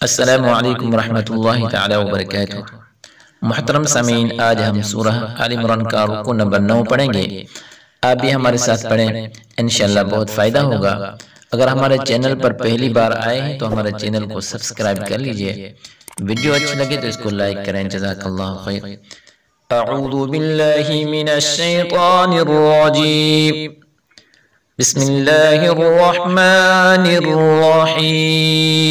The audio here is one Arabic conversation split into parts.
अस्सलामु अलैकुम रहमतुल्लाहि ताला वबरकातुहू। मुहतरम सामीन, आज हम सूरह आल इमरान का रुकू नंबर 9 पढ़ेंगे। आप भी हमारे साथ पढ़ें, इंशाअल्लाह बहुत फ़ायदा होगा। अगर हमारे चैनल पर पहली बार आए हैं तो हमारे चैनल को सब्सक्राइब कर लीजिए। वीडियो अच्छी लगे तो इसको लाइक करें। जज़ाकल्लाहु खैर। अऊज़ु बिल्लाहि मिनश शैतानिर रजीम। बिस्मिल्लाहिर रहमानिर रहीम।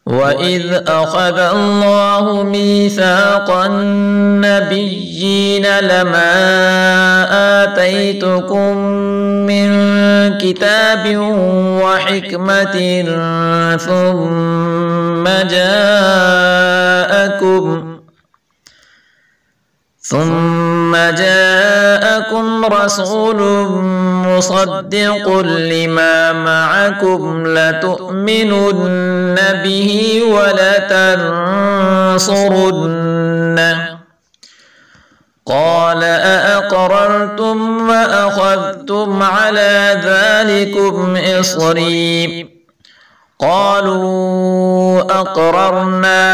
वइज़ अख़ज़ अल्लाहु मीसाक़न नबिय्यीन लमा आतैतुकुम मिन किताबिन व हिकमतिन ثم جاءكم رسول مصدق لما معكم لتؤمنن به ولتنصرنه قال أأقررتم وأخذتم على ذلكم إصري قالوا أقررنا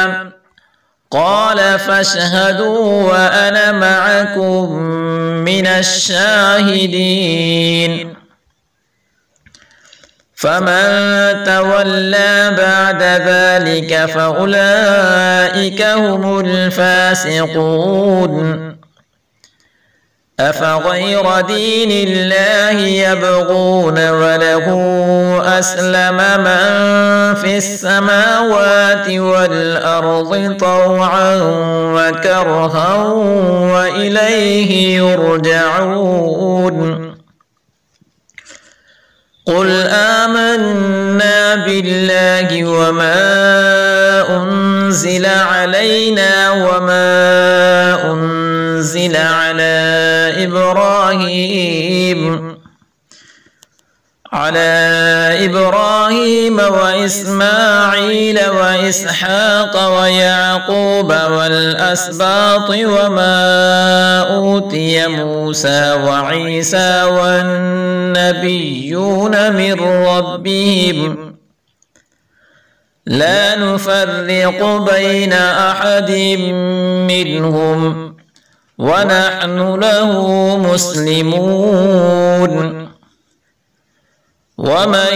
قال فاشهدوا وأنا معكم من الشاهدين فمن تولى بعد ذلك فأولئك هم الفاسقون أفغير دين الله يبغون وله أسلم من في السماوات والأرض طوعا وكرها وإليه يرجعون قل آمنا بالله وما أنزل علينا وما أنزل على إبراهيم وإسماعيل وإسحاق ويعقوب والأسباط وما أوتي موسى وعيسى والنبيون من ربهم لا نفرق بين أحد منهم ونحن له مسلمون ومن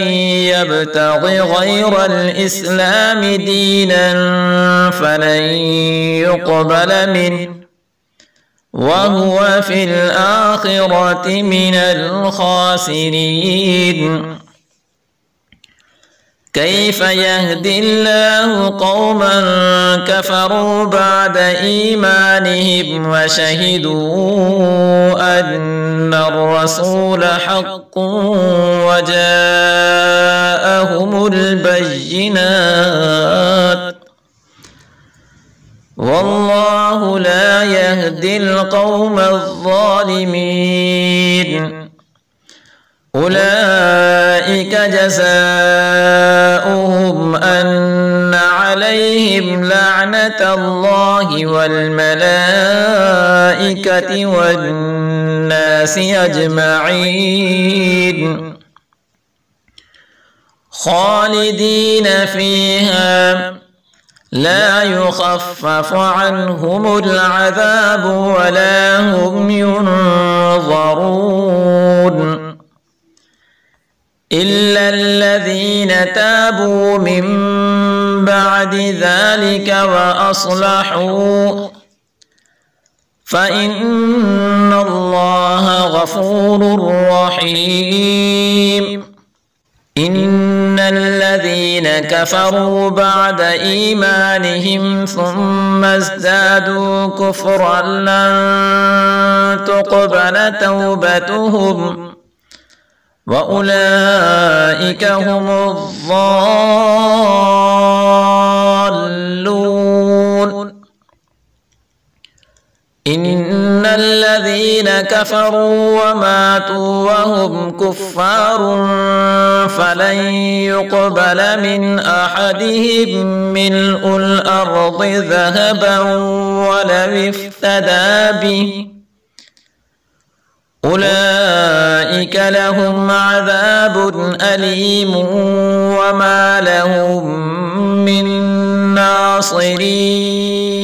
يبتغ غير الإسلام دينا فلن يقبل منه وهو في الآخرة من الخاسرين كيف يهدي الله قوما كفروا بعد إيمانهم وشهدوا أن الرسول حق وجاءهم البينات والله لا يهدي القوم الظالمين أولئك جزاؤهم أن عليهم لعنة الله والملائكة والناس أجمعين خالدين فيها لا يخفف عنهم العذاب ولا هم ينظرون إلا الذين تابوا من بعد ذلك وأصلحوا فإن الله غفور رحيم إن الذين كفروا بعد إيمانهم ثم ازدادوا كفرا لن تقبل توبتهم وأولئك هم الضالون إن الذين كفروا وماتوا وهم كفار فلن يقبل من أحدهم ملء الأرض ذهبا ولو افتدى به أولئك لهم عذاب أليم وما لهم من ناصرين।